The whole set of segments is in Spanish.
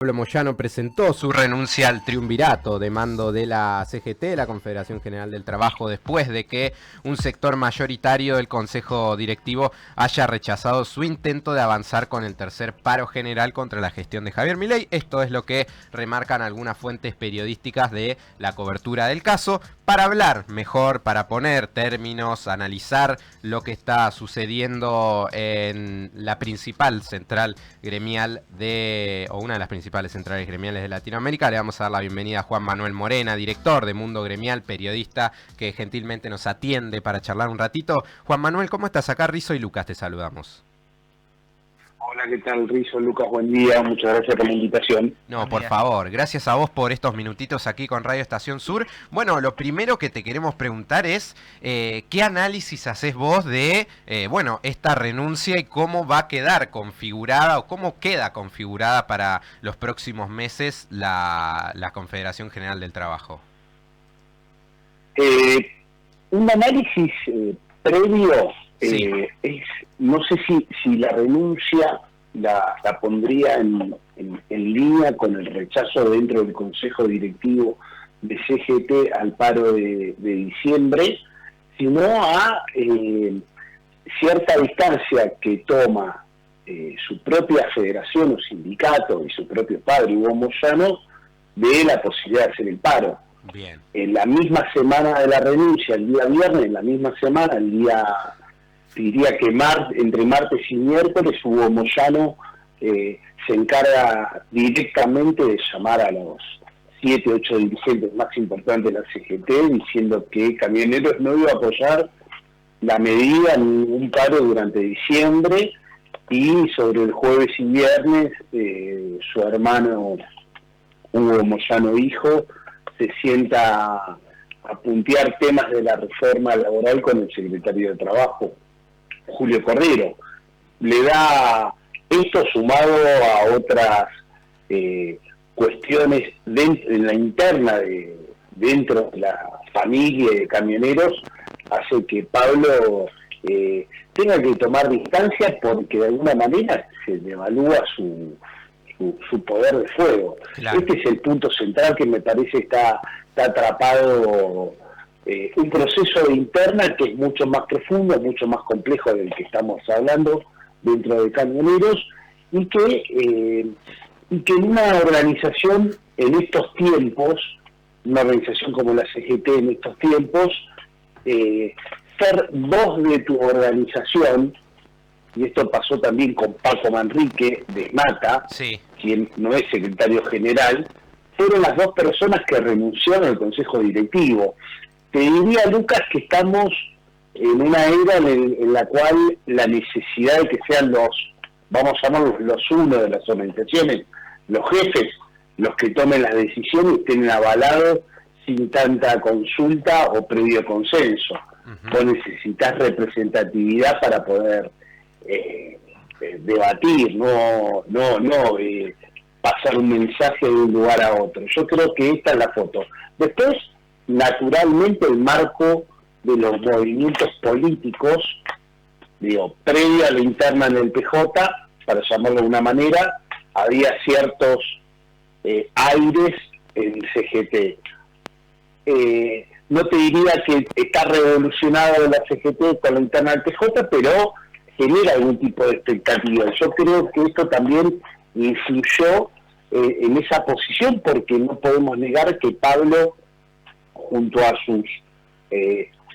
Pablo Moyano presentó su renuncia al triunvirato de mando de la CGT, la Confederación General del Trabajo, después de que un sector mayoritario del Consejo Directivo haya rechazado su intento de avanzar con el tercer paro general contra la gestión de Javier Milei. Esto es lo que remarcan algunas fuentes periodísticas de la cobertura del caso. Para hablar mejor, para poner términos, analizar lo que está sucediendo en la principal central gremial o una de las principales centrales gremiales de Latinoamérica, le vamos a dar la bienvenida a Juan Manuel Morena, director de Mundo Gremial, periodista que gentilmente nos atiende para charlar un ratito. Juan Manuel, ¿cómo estás? Acá Rizo y Lucas te saludamos. Hola, ¿qué tal, Rizo? Lucas, buen día. Muchas gracias por la invitación. No, por favor, gracias a vos por estos minutitos aquí con Radio Estación Sur. Bueno, lo primero que te queremos preguntar es, ¿qué análisis haces vos de, esta renuncia y cómo va a quedar configurada o cómo queda configurada para los próximos meses la Confederación General del Trabajo? Un análisis previo Sí. es, no sé si la renuncia la pondría en línea con el rechazo dentro del Consejo Directivo de CGT al paro de diciembre, sino a cierta distancia que toma su propia federación o sindicato y su propio padre, Hugo Moyano, de la posibilidad de hacer el paro. Bien. En la misma semana de la renuncia, el día viernes, en la misma semana, diría que entre martes y miércoles, Hugo Moyano se encarga directamente de llamar a los 7, 8 dirigentes más importantes de la CGT, diciendo que Camioneros no iba a apoyar la medida ni un paro durante diciembre, y sobre el jueves y viernes su hermano Hugo Moyano hijo se sienta a puntear temas de la reforma laboral con el secretario de Trabajo, Julio Cordero. Le da esto sumado a otras cuestiones en la interna dentro de la familia de camioneros, hace que Pablo tenga que tomar distancia, porque de alguna manera se devalúa su poder de fuego. Claro. Este es el punto central que me parece está atrapado, un proceso de interna que es mucho más profundo, mucho más complejo del que estamos hablando dentro de Camioneros, y que en una organización en estos tiempos, una organización como la CGT en estos tiempos, ser voz de tu organización, y esto pasó también con Paco Manrique de Mata, sí, quien no es secretario general, fueron las dos personas que renunciaron al Consejo Directivo. Te diría, Lucas, que estamos en una era en la cual la necesidad de que sean vamos a llamarlos los uno de las organizaciones, los jefes, los que tomen las decisiones, estén avalados sin tanta consulta o previo consenso. Vos necesitas representatividad para poder debatir, no pasar un mensaje de un lugar a otro. Yo creo que esta es la foto. Después, naturalmente, el marco de los movimientos políticos, previo a la interna en el PJ, para llamarlo de una manera, había ciertos aires en el CGT. No te diría que está revolucionado la CGT con la interna del PJ, pero genera algún tipo de expectativa. Yo creo que esto también influyó en esa posición, porque no podemos negar que Pablo, junto a sus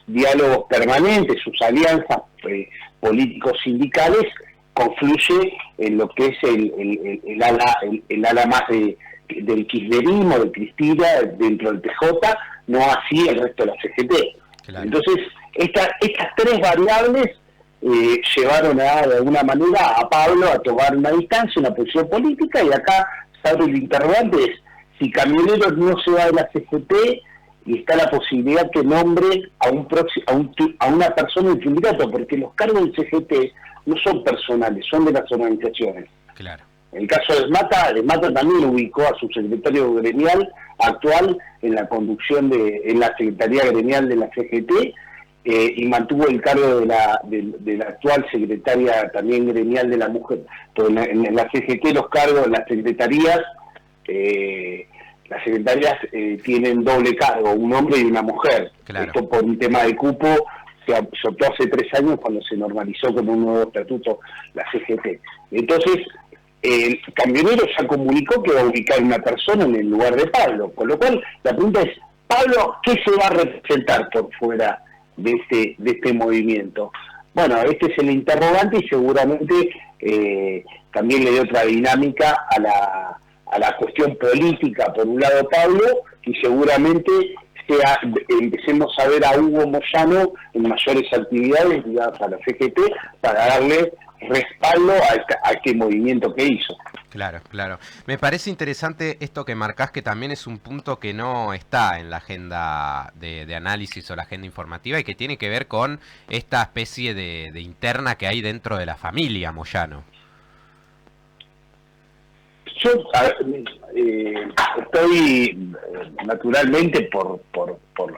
diálogos permanentes, sus alianzas políticos sindicales, confluye en lo que es el ala más del kirchnerismo, de Cristina, dentro del PJ, no así el resto de la CGT. Claro. Entonces, estas tres variables llevaron de alguna manera a Pablo a tomar una distancia, una posición política, y acá sabe el interrogante es si Camioneros no se va de la CGT y está la posibilidad que nombre a una persona del sindicato, porque los cargos del CGT no son personales, son de las organizaciones. Claro. En el caso de Mata también ubicó a su secretario gremial actual en la conducción en la secretaría gremial de la CGT, y mantuvo el cargo de la actual secretaria también gremial de la mujer. En la CGT los cargos, las secretarías las secretarias tienen doble cargo, un hombre y una mujer. Claro. Esto por un tema de cupo se optó hace 3 años cuando se normalizó como un nuevo estatuto la CGT. Entonces, el camionero ya comunicó que va a ubicar una persona en el lugar de Pablo, con lo cual la pregunta es, Pablo, ¿qué se va a representar por fuera de este movimiento? Bueno, este es el interrogante y seguramente también le dio otra dinámica a la cuestión política, por un lado Pablo, y seguramente empecemos a ver a Hugo Moyano en mayores actividades ligadas a la CGT para darle respaldo a este movimiento que hizo. Claro, claro. Me parece interesante esto que marcás, que también es un punto que no está en la agenda de análisis o la agenda informativa y que tiene que ver con esta especie de interna que hay dentro de la familia Moyano. Yo estoy naturalmente por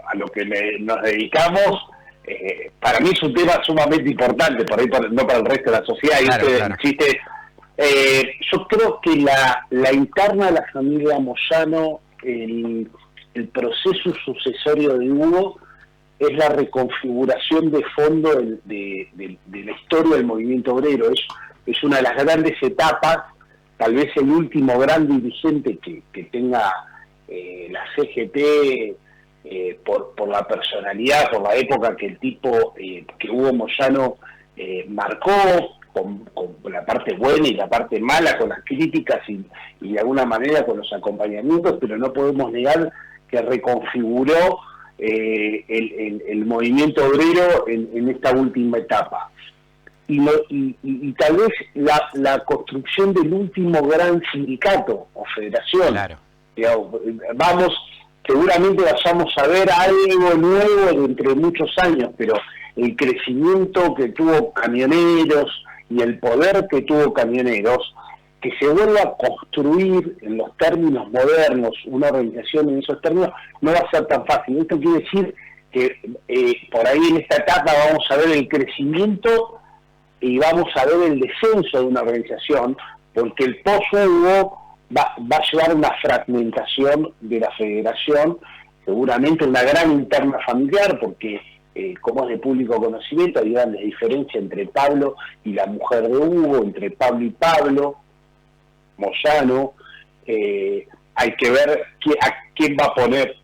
a lo que nos dedicamos. Para mí es un tema sumamente importante, por ahí no para el resto de la sociedad. Claro, claro. Existe, yo creo que la interna de la familia Moyano, el proceso sucesorio de Hugo, es la reconfiguración de fondo de la historia del movimiento obrero. Es una de las grandes etapas, tal vez el último gran dirigente que tenga la CGT, por la personalidad, por la época que el tipo, que Hugo Moyano marcó, con la parte buena y la parte mala, con las críticas y de alguna manera con los acompañamientos, pero no podemos negar que reconfiguró el movimiento obrero en esta última etapa. Y tal vez la construcción del último gran sindicato o federación. Claro. Digamos, seguramente vayamos a ver algo nuevo entre muchos años, pero el crecimiento que tuvo Camioneros y el poder que tuvo Camioneros, que se vuelva a construir en los términos modernos una organización en esos términos, no va a ser tan fácil. Esto quiere decir que por ahí en esta etapa vamos a ver el crecimiento y vamos a ver el descenso de una organización, porque el post-Hugo va a llevar una fragmentación de la federación, seguramente una gran interna familiar, porque como es de público conocimiento, hay grandes diferencias entre Pablo y la mujer de Hugo, entre Pablo y Pablo, Moyano. Hay que ver a quién va a poner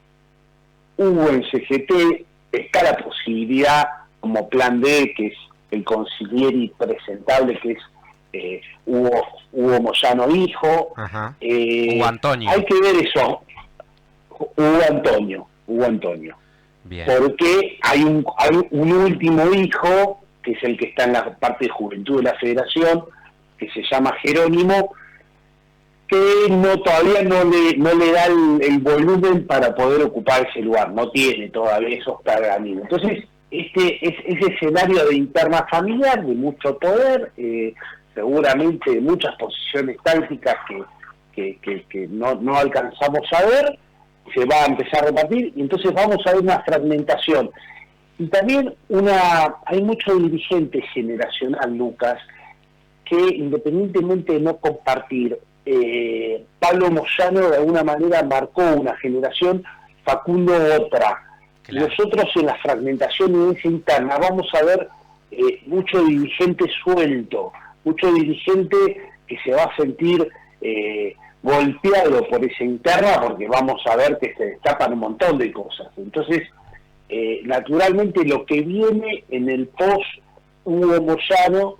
Hugo en CGT. Está la posibilidad, como plan D, que es el consigliere presentable, que es Hugo Moyano hijo. Ajá. Hugo Antonio. Hay que ver eso. Hugo Antonio. Bien. Porque hay un último hijo, que es el que está en la parte de juventud de la federación, que se llama Jerónimo, que todavía no le da el volumen para poder ocupar ese lugar, no tiene todavía esos pergaminos. Entonces, ese escenario de interna familiar, de mucho poder, seguramente de muchas posiciones tácticas que no alcanzamos a ver, se va a empezar a repartir, y entonces vamos a ver una fragmentación. Y también hay mucho dirigente generacional, Lucas, que independientemente de no compartir, Pablo Moyano de alguna manera marcó una generación, Facundo otra. Claro. Nosotros en la fragmentación y en esa interna vamos a ver mucho dirigente suelto, mucho dirigente que se va a sentir golpeado por esa interna, porque vamos a ver que se destapan un montón de cosas. Entonces, naturalmente lo que viene en el post Hugo Moyano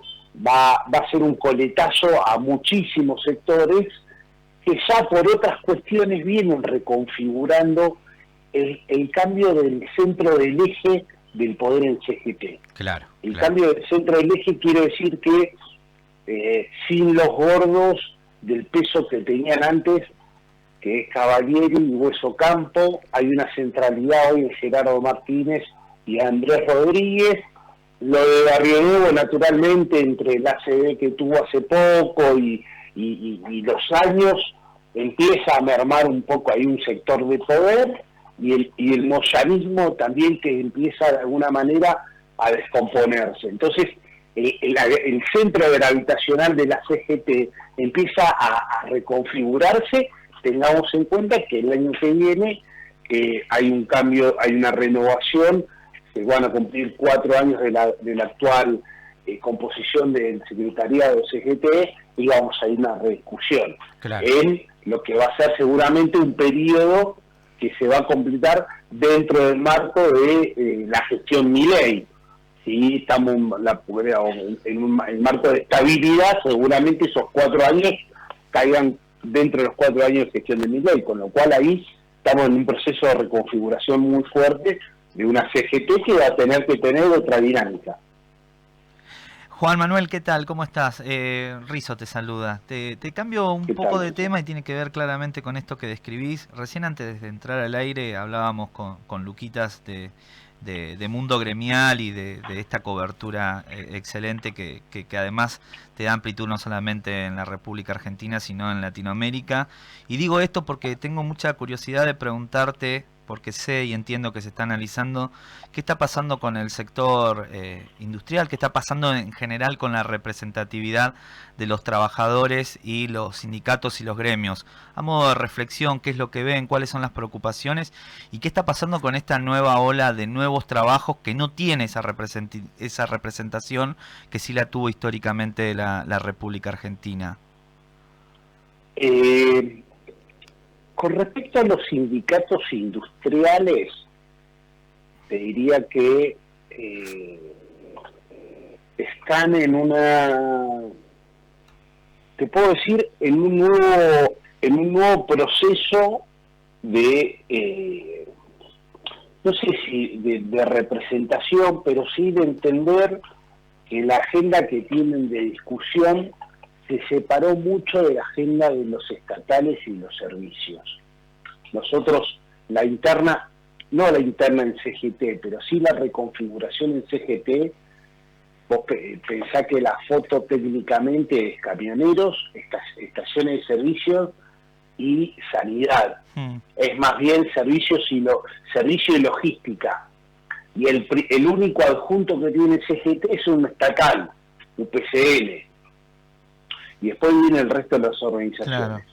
va a ser un coletazo a muchísimos sectores que ya por otras cuestiones vienen reconfigurando el cambio del centro del eje del poder en CGT. Claro. El cambio del centro del eje quiere decir que sin los gordos del peso que tenían antes, que es Cavalieri y Hueso Campo, hay una centralidad hoy de Gerardo Martínez y Andrés Rodríguez. Lo de Barrio Nuevo, naturalmente, entre el ACD que tuvo hace poco y los años, empieza a mermar un poco ahí un sector de poder, y el moyanismo también, que empieza de alguna manera a descomponerse. Entonces, el centro gravitacional de la CGT empieza a reconfigurarse, tengamos en cuenta que el año que viene hay un cambio, hay una renovación, se van a cumplir 4 años de la actual composición del secretariado CGT, y vamos a ir a una rediscusión en lo que va a ser seguramente un periodo que se va a completar dentro del marco de la gestión Milei. Si estamos en un marco de estabilidad, seguramente esos 4 años caigan dentro de los 4 años de gestión de Milei, con lo cual ahí estamos en un proceso de reconfiguración muy fuerte de una CGT que va a tener que tener otra dinámica. Juan Manuel, ¿qué tal? ¿Cómo estás? Rizo te saluda. Te cambio un poco de tema y tiene que ver claramente con esto que describís. Recién antes de entrar al aire hablábamos con Luquitas de Mundo Gremial y de esta cobertura excelente que además te da amplitud no solamente en la República Argentina, sino en Latinoamérica. Y digo esto porque tengo mucha curiosidad de preguntarte, porque sé y entiendo que se está analizando qué está pasando con el sector industrial, qué está pasando en general con la representatividad de los trabajadores y los sindicatos y los gremios. A modo de reflexión, qué es lo que ven, cuáles son las preocupaciones y qué está pasando con esta nueva ola de nuevos trabajos que no tiene esa representación que sí la tuvo históricamente la República Argentina. Con respecto a los sindicatos industriales, te diría que están en te puedo decir, en un nuevo proceso de, no sé si de representación, pero sí de entender que la agenda que tienen de discusión se separó mucho de la agenda de los estatales y los servicios. Nosotros, no la interna en CGT, pero sí la reconfiguración en CGT, vos pensá que la foto técnicamente es camioneros, estaciones de servicios y sanidad. Es más bien servicio y logística. Y el único adjunto que tiene CGT es un estatal, UPCN. Y después viene el resto de las organizaciones.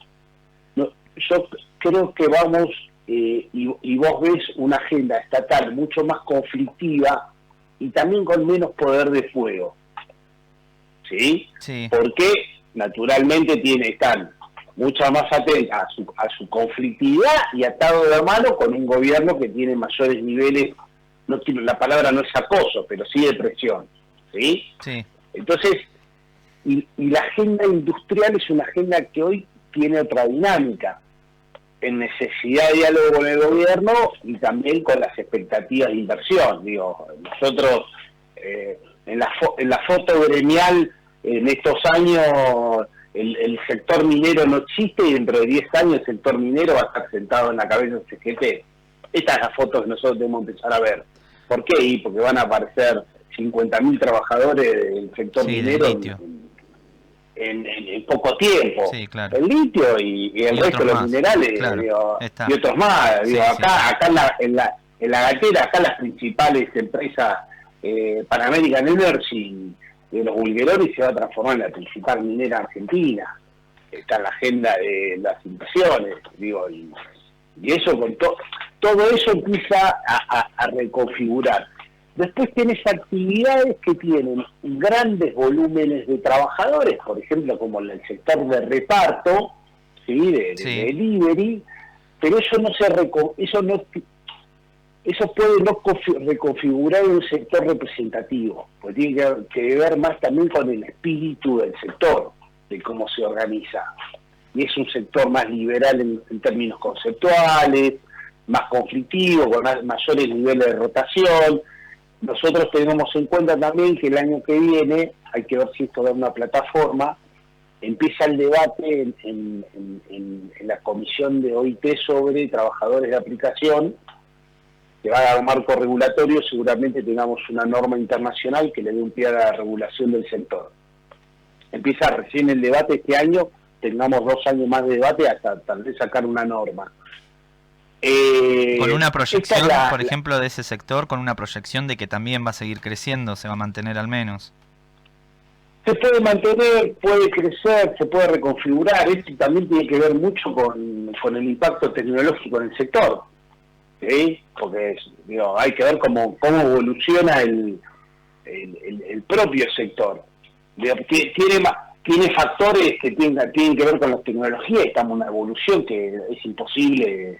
Claro. Yo creo que vamos, y vos ves una agenda estatal mucho más conflictiva y también con menos poder de fuego. ¿Sí? Porque naturalmente están mucho más atentas a su conflictividad y atado de mano con un gobierno que tiene mayores niveles, la palabra no es acoso, pero sí de presión. ¿Sí? Entonces, y la agenda industrial es una agenda que hoy tiene otra dinámica, en necesidad de diálogo con el gobierno y también con las expectativas de inversión. Digo, nosotros en la foto gremial en estos años el sector minero no existe y dentro de 10 años el sector minero va a estar sentado en la cabeza del CGT. Esta es la foto que nosotros debemos empezar a ver. ¿Por qué? Porque van a aparecer 50.000 trabajadores del sector minero en poco tiempo. Claro. El litio y el resto de los minerales, claro, y otros más. Acá en la gatera, acá las principales empresas, Pan American Energy de los Bulgueroni se va a transformar en la principal minera argentina. Está en la agenda de las inversiones, y eso con todo eso empieza a reconfigurar. Después tenés actividades que tienen grandes volúmenes de trabajadores, por ejemplo, como en el sector de reparto, de delivery, pero eso puede no reconfigurar un sector representativo, porque tiene que ver más también con el espíritu del sector, de cómo se organiza. Y es un sector más liberal en términos conceptuales, más conflictivo, con mayores niveles de rotación. Nosotros tenemos en cuenta también que el año que viene, hay que ver si esto da una plataforma, empieza el debate en la comisión de OIT sobre trabajadores de aplicación, que va a dar un marco regulatorio, seguramente tengamos una norma internacional que le dé un pie a la regulación del sector. Empieza recién el debate este año, tengamos 2 años más de debate hasta tal vez sacar una norma. Con una proyección, por ejemplo, de ese sector, con una proyección de que también va a seguir creciendo, se va a mantener al menos. se puede mantener, puede crecer, se puede reconfigurar. Esto también tiene que ver mucho con el impacto tecnológico en el sector, ¿sí? Porque hay que ver cómo evoluciona el propio sector. Tiene factores que tienen que ver con la tecnología, estamos en una evolución que es imposible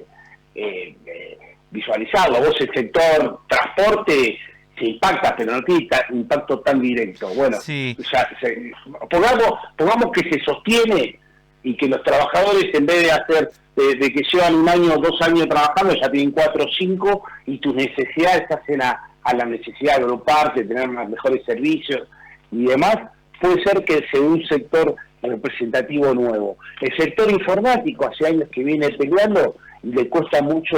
visualizarlo. Vos el sector transporte se impacta, pero no tiene impacto tan directo. Bueno, sí. pongamos que se sostiene y que los trabajadores, en vez de hacer de que llevan 1 año o 2 años trabajando, ya tienen 4 o 5, y tus necesidades hacen a la necesidad de agruparte, tener mejores servicios y demás. Puede ser que sea un sector representativo nuevo. El sector informático hace años que viene peleando y le cuesta mucho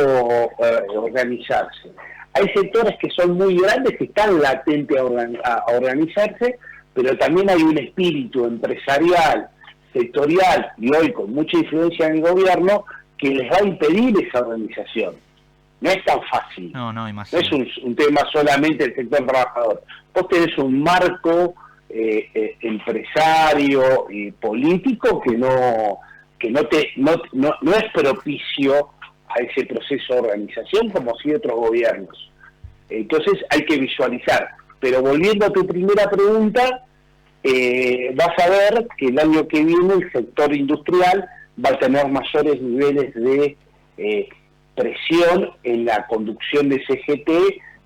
organizarse. Hay sectores que son muy grandes, que están latentes a organizarse, pero también hay un espíritu empresarial, sectorial y hoy con mucha influencia en el gobierno que les va a impedir esa organización. No es tan fácil. No, imagino. No es un tema solamente del sector trabajador. Vos tenés un marco empresario y político que no es propicio a ese proceso de organización como si otros gobiernos. Entonces hay que visualizar. Pero volviendo a tu primera pregunta, vas a ver que el año que viene el sector industrial va a tener mayores niveles de presión en la conducción de CGT,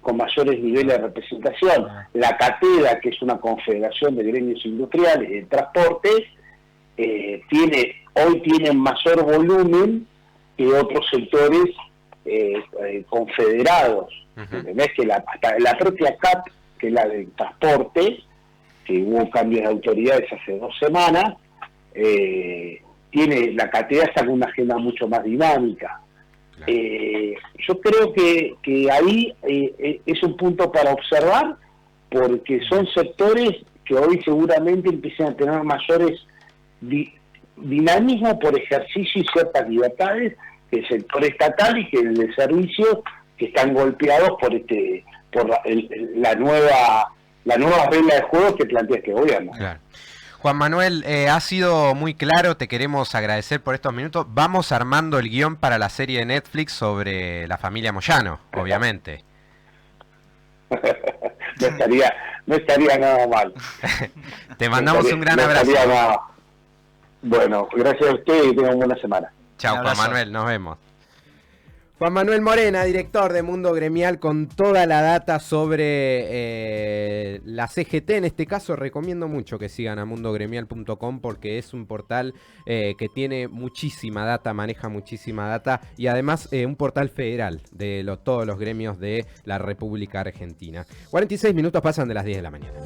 con mayores niveles de representación. La CATEDA, que es una confederación de gremios industriales de transportes, hoy tienen mayor volumen que otros sectores confederados. ¿Entendés? Que hasta la propia CAP, que es la de transporte, que hubo cambios de autoridades hace 2 semanas, la CATEDA está con una agenda mucho más dinámica. Yo creo que ahí es un punto para observar, porque son sectores que hoy seguramente empiezan a tener mayores dinamismo por ejercicio y ciertas libertades que el sector estatal y que el de servicios, que están golpeados por la nueva regla de juego que plantea este gobierno. Claro. Juan Manuel, ha sido muy claro, te queremos agradecer por estos minutos. Vamos armando el guión para la serie de Netflix sobre la familia Moyano, obviamente. No estaría nada mal. Te mandamos un gran abrazo. Bueno, gracias a usted y tengan buena semana. Chao, Juan Manuel, nos vemos. Juan Manuel Morena, director de Mundo Gremial, con toda la data sobre la CGT. En este caso recomiendo mucho que sigan a mundogremial.com porque es un portal que tiene muchísima data, maneja muchísima data y además un portal federal de todos los gremios de la República Argentina. 46 minutos pasan de las 10 de la mañana.